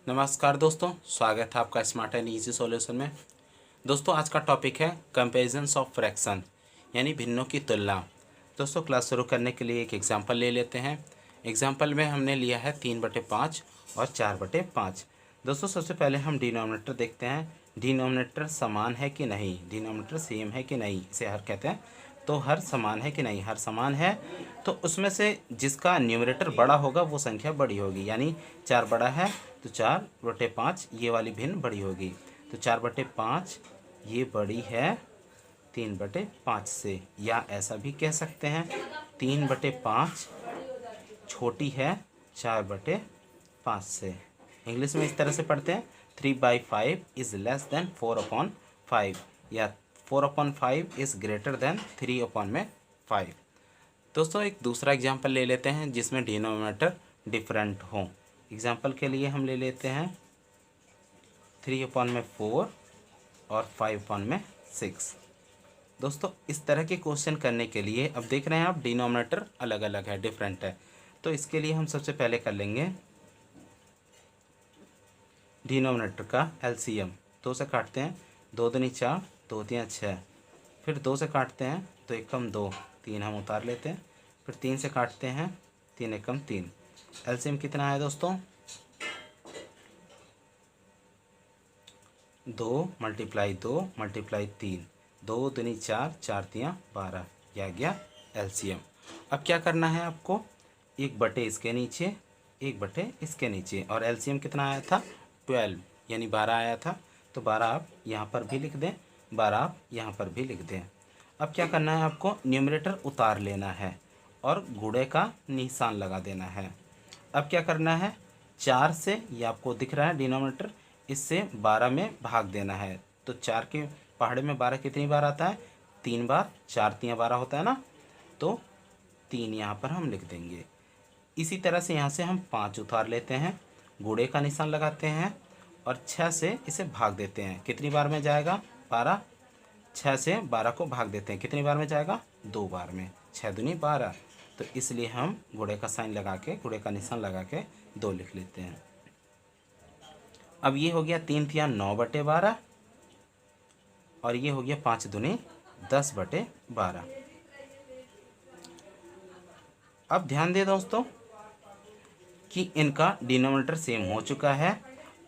नमस्कार दोस्तों, स्वागत है आपका स्मार्ट एंड इजी सॉल्यूशन में। दोस्तों आज का टॉपिक है कंपैरिजन्स ऑफ फ्रैक्शन यानी भिन्नों की तुलना। दोस्तों क्लास शुरू करने के लिए एक एग्जांपल ले लेते हैं। एग्जांपल में हमने लिया है 3/5 और 4/5। दोस्तों सबसे पहले हम डिनोमिनेटर देखते हैं। डिनोमिनेटर समान है कि नहीं, डिनोमिनेटर सेम है कि नहीं, इसे हर कहते हैं। तो हर समान है कि नहीं, हर समान है तो उसमें से जिसका न्यूमरेटर बड़ा होगा वो संख्या बड़ी होगी। यानी 4 बड़ा है तो 4/5 ये वाली भिन्न बड़ी होगी। तो 4/5 ये बड़ी है 3/5 से, या ऐसा भी कह सकते हैं 3/5 छोटी है 4/5 से। इंग्लिश में इस तरह से पढ़ते हैं 3/5 इज़ लेस देन 4/5 या 4/5 इज़ ग्रेटर देन 3/5। दोस्तों एक दूसरा एग्जाम्पल ले लेते हैं जिसमें डिनोमिनेटर डिफरेंट हो। एग्जाम्पल के लिए हम ले लेते हैं 3/4 और 5/6। दोस्तों इस तरह के क्वेश्चन करने के लिए अब देख रहे हैं आप डिनोमिनेटर अलग अलग है, डिफरेंट है। तो इसके लिए हम सबसे पहले कर लेंगे डिनोमिनेटर का एलसीएम। 2 से काटते हैं, 2 दूनी 4, 2 तियां 6। फिर 2 से काटते हैं, 2 एकम 2, 3 हम उतार लेते हैं। फिर 3 से काटते हैं, 3 एकम 3। एलसीएम कितना है दोस्तों? 2 × 2 × 3, 2 दूनी 4, 4 तियां 12, यह आ गया एलसीएम। अब क्या करना है आपको, 1/, इसके नीचे 1/, इसके नीचे, और एलसीएम कितना आया था 12 यानी 12 आया था। तो 12 आप यहाँ पर भी लिख दें, 12 आप यहाँ पर भी लिख दें। अब क्या करना है आपको, न्यूमरेटर उतार लेना है और गुणे का निशान लगा देना है। अब क्या करना है, 4 से, ये आपको दिख रहा है डिनोमिनेटर, इससे 12 में भाग देना है। तो 4 के पहाड़े में 12 कितनी बार आता है? 3 बार। 4 तियां 12 होता है ना, तो 3 यहाँ पर हम लिख देंगे। इसी तरह से यहाँ से हम 5 उतार लेते हैं, गुणे का निशान लगाते हैं और 6 से इसे भाग देते हैं। कितनी बार में जाएगा? 12। 6 से 12 को भाग देते हैं, कितनी बार में जाएगा? 2 बार में। 6 दूनी 12, तो इसलिए हम गुणे का साइन लगा के, गुणे का निशान लगा के 2 लिख लेते हैं। अब ये हो गया 3 तियां 9/12 और ये हो गया 5 दूनी 10/12। अब ध्यान दें दोस्तों कि इनका डिनोमिनेटर सेम हो चुका है।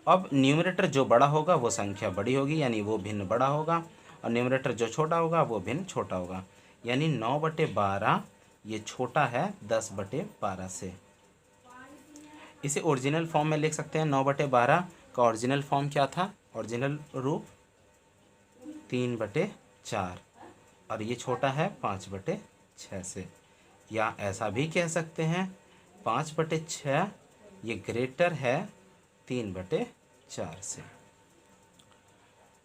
अब न्यूमरेटर जो बड़ा होगा वो संख्या बड़ी होगी, यानी वो भिन्न बड़ा होगा, और न्यूमरेटर जो छोटा होगा वो भिन्न छोटा होगा। यानी 9/12 ये छोटा है 10/12 से। इसे ओरिजिनल फॉर्म में लिख सकते हैं। 9/12 का ओरिजिनल फॉर्म क्या था? ओरिजिनल रूप 3/4, और ये छोटा है 5/6 से। या ऐसा भी कह सकते हैं 5/6 ये ग्रेटर है 3/4 से।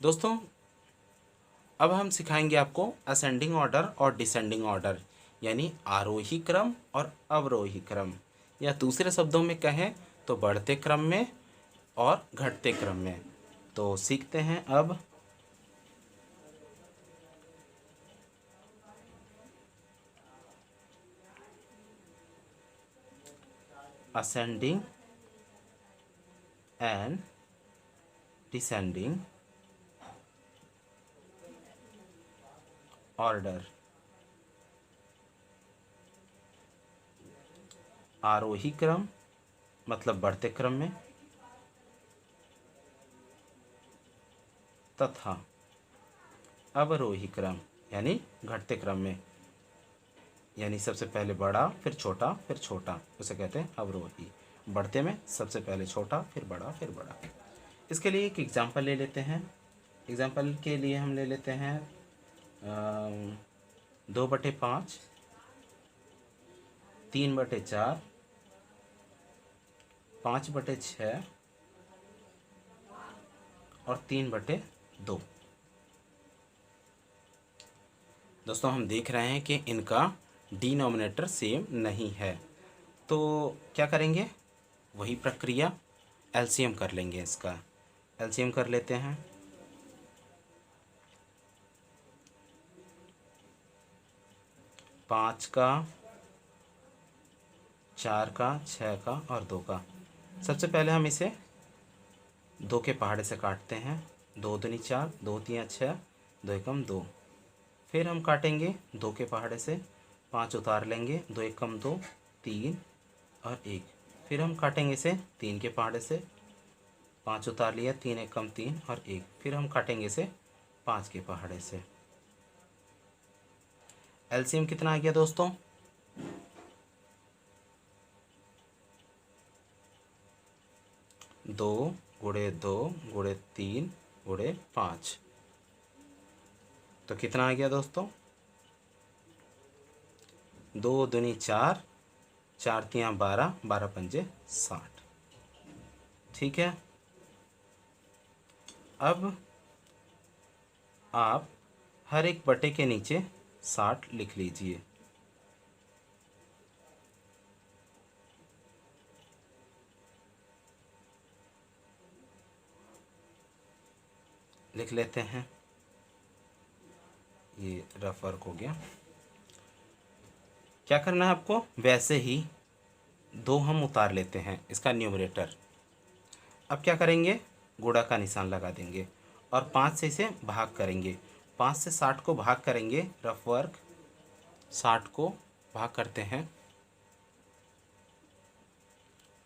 दोस्तों अब हम सिखाएंगे आपको असेंडिंग ऑर्डर और डिसेंडिंग ऑर्डर, यानी आरोही क्रम और अवरोही क्रम, या दूसरे शब्दों में कहें तो बढ़ते क्रम में और घटते क्रम में। तो सीखते हैं अब। Ascending and descending order. आरोही क्रम मतलब बढ़ते क्रम में, तथा अवरोही क्रम यानी घटते क्रम में। यानी सबसे पहले बड़ा फिर छोटा फिर छोटा, उसे कहते हैं अवरोही। बढ़ते में सबसे पहले छोटा फिर बड़ा फिर बड़ा। इसके लिए एक एग्जांपल ले लेते हैं। एग्जांपल के लिए हम ले लेते हैं 2/5, 3/4, 5/6 और 3/2। दोस्तों हम देख रहे हैं कि इनका डिनोमिनेटर सेम नहीं है, तो क्या करेंगे, वही प्रक्रिया, एलसीएम कर लेंगे। इसका एलसीएम कर लेते हैं। 5 का, 4 का, 6 का और 2 का। सबसे पहले हम इसे दो के पहाड़े से काटते हैं, दो दूनी चार, दो तियाँ छः, दो एकम दो। फिर हम काटेंगे दो के पहाड़े से, पाँच उतार लेंगे, दो एकम दो, तीन और एक। फिर हम काटेंगे इसे तीन के पहाड़े से, पाँच उतार लिया, तीन एकम तीन और एक। फिर हम काटेंगे इसे पाँच के पहाड़े से। एलसीएम कितना आ गया दोस्तों? दो गुणे दो गुणे तीन गुणे पाँच। तो कितना आ गया दोस्तों? दो दूनी चार, चार तियाँ बारह, बारह पंजे 60। ठीक है। अब आप हर एक बटे के नीचे 60 लिख लीजिए। लिख लेते हैं, ये रफ वर्क हो गया। क्या करना है आपको? वैसे ही दो हम उतार लेते हैं इसका न्यूमरेटर। अब क्या करेंगे? गुणा का निशान लगा देंगे और 5 से इसे भाग करेंगे। 5 से 60 को भाग करेंगे, रफ वर्क 60 को भाग करते हैं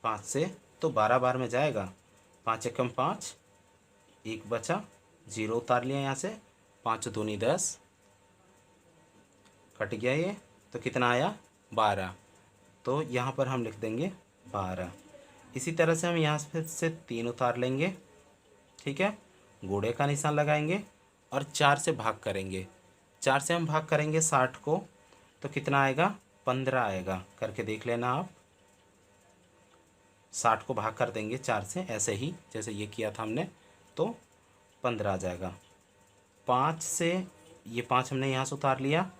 5 से, तो 12 बार में जाएगा। 5 एकम 5, एक बचा, जीरो उतार लिया यहाँ से, 5 दूनी 10, कट गया ये, तो कितना आया? 12। तो यहाँ पर हम लिख देंगे 12। इसी तरह से हम यहाँ से 3 उतार लेंगे। ठीक है, गुणे का निशान लगाएंगे और 4 से भाग करेंगे। 4 से हम भाग करेंगे 60 को, तो कितना आएगा? 15 आएगा। करके देख लेना आप। 60 को भाग कर देंगे 4 से, ऐसे ही जैसे ये किया था हमने, तो 15 आ जाएगा। 5 से, ये 5 हमने यहाँ से उतार लिया।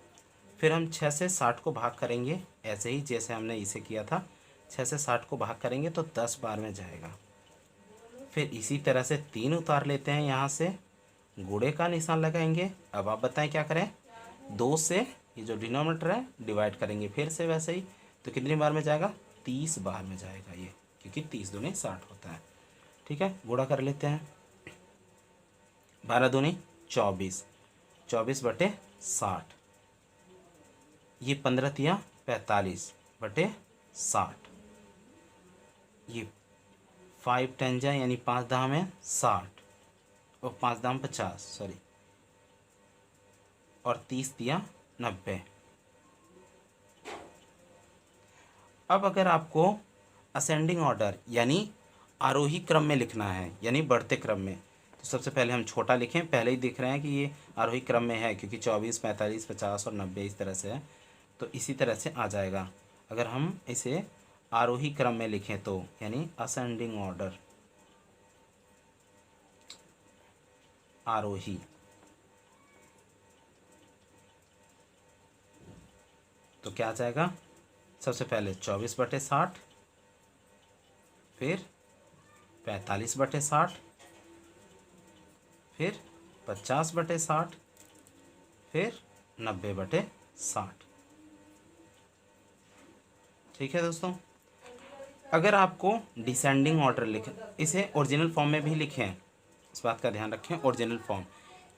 फिर हम 6 से 60 को भाग करेंगे, ऐसे ही जैसे हमने इसे किया था। 6 से 60 को भाग करेंगे तो 10 बार में जाएगा। फिर इसी तरह से 3 उतार लेते हैं यहाँ से, गुणे का निशान लगाएंगे। अब आप बताएं क्या करें? 2 से ये जो डिनोमिनेटर है डिवाइड करेंगे फिर से वैसे ही, तो कितनी बार में जाएगा? 30 बार में जाएगा ये, क्योंकि 30 दूनी 60 होता है। ठीक है, गुणा कर लेते हैं। 12 दूनी 24, 24 बटे 60। ये 15 तियाँ 45 बटे 60। ये 5 10 जा यानी 5 दाम में 60 और 5 दाम 50, सॉरी, और 30 तियाँ 90। अब अगर आपको असेंडिंग ऑर्डर यानी आरोही क्रम में लिखना है, यानी बढ़ते क्रम में, तो सबसे पहले हम छोटा लिखें। पहले ही देख रहे हैं कि ये आरोही क्रम में है, क्योंकि 24 45 50 और 90 इस तरह से है, तो इसी तरह से आ जाएगा। अगर हम इसे आरोही क्रम में लिखें तो, यानी असेंडिंग ऑर्डर, आरोही, तो क्या आ जाएगा? सबसे पहले 24 बटे 60, फिर 45 बटे 60, फिर 50 बटे 60, फिर 90 बटे 60। ठीक है दोस्तों। अगर आपको डिसेंडिंग ऑर्डर लिखें, इसे ओरिजिनल फॉर्म में भी लिखें, इस बात का ध्यान रखें। ओरिजिनल फॉर्म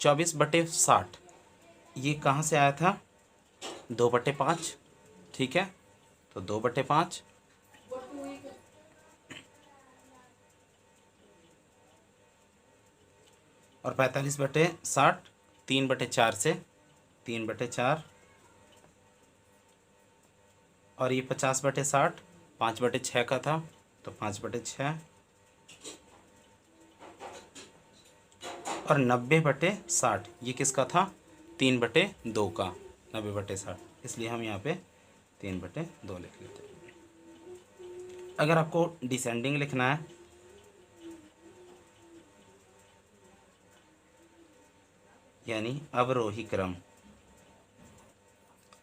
24 बटे 60, ये कहाँ से आया था? 2 बटे 5। ठीक है, तो 2 बटे 5, और 45 बटे 60 3 बटे 4 से, 3 बटे 4, और ये 50 बटे 60 5 बटे 6 का था, तो 5 बटे 6, और 90 बटे 60 ये किसका था? 3 बटे 2 का, 90 बटे 60, इसलिए हम यहाँ पे 3 बटे 2 लिख लेते हैं। अगर आपको डिसेंडिंग लिखना है, यानी अवरोही क्रम,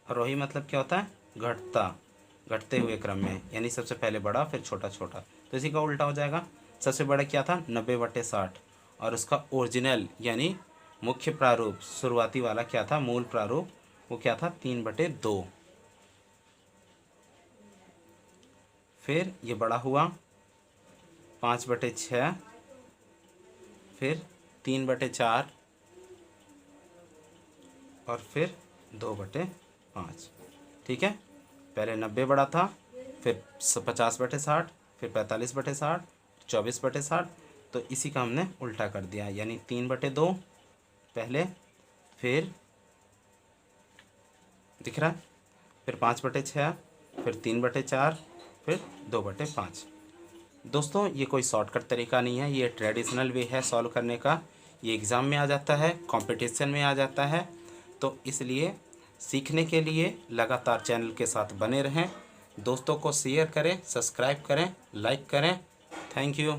अवरोही मतलब क्या होता है? घटता, घटते हुए क्रम में, यानी सबसे पहले बड़ा फिर छोटा छोटा, तो इसी का उल्टा हो जाएगा। सबसे बड़ा क्या था? 90 बटे 60, और उसका ओरिजिनल यानी मुख्य प्रारूप शुरुआती वाला क्या था? मूल प्रारूप, वो क्या था? 3 बटे 2। फिर ये बड़ा हुआ 5 बटे 6, फिर 3/4 और फिर 2/5। ठीक है, पहले 90 बड़ा था, फिर 50/60, फिर 45/60, 24/60। तो इसी का हमने उल्टा कर दिया, यानी 3/2 पहले, फिर दिख रहा है, फिर 5/6, फिर 3/4, फिर 2/5। दोस्तों ये कोई शॉर्टकट तरीका नहीं है, ये ट्रेडिशनल वे है सॉल्व करने का। ये एग्ज़ाम में आ जाता है, कंपटीशन में आ जाता है। तो इसलिए सीखने के लिए लगातार चैनल के साथ बने रहें। दोस्तों को शेयर करें, सब्सक्राइब करें, लाइक करें। Thank you.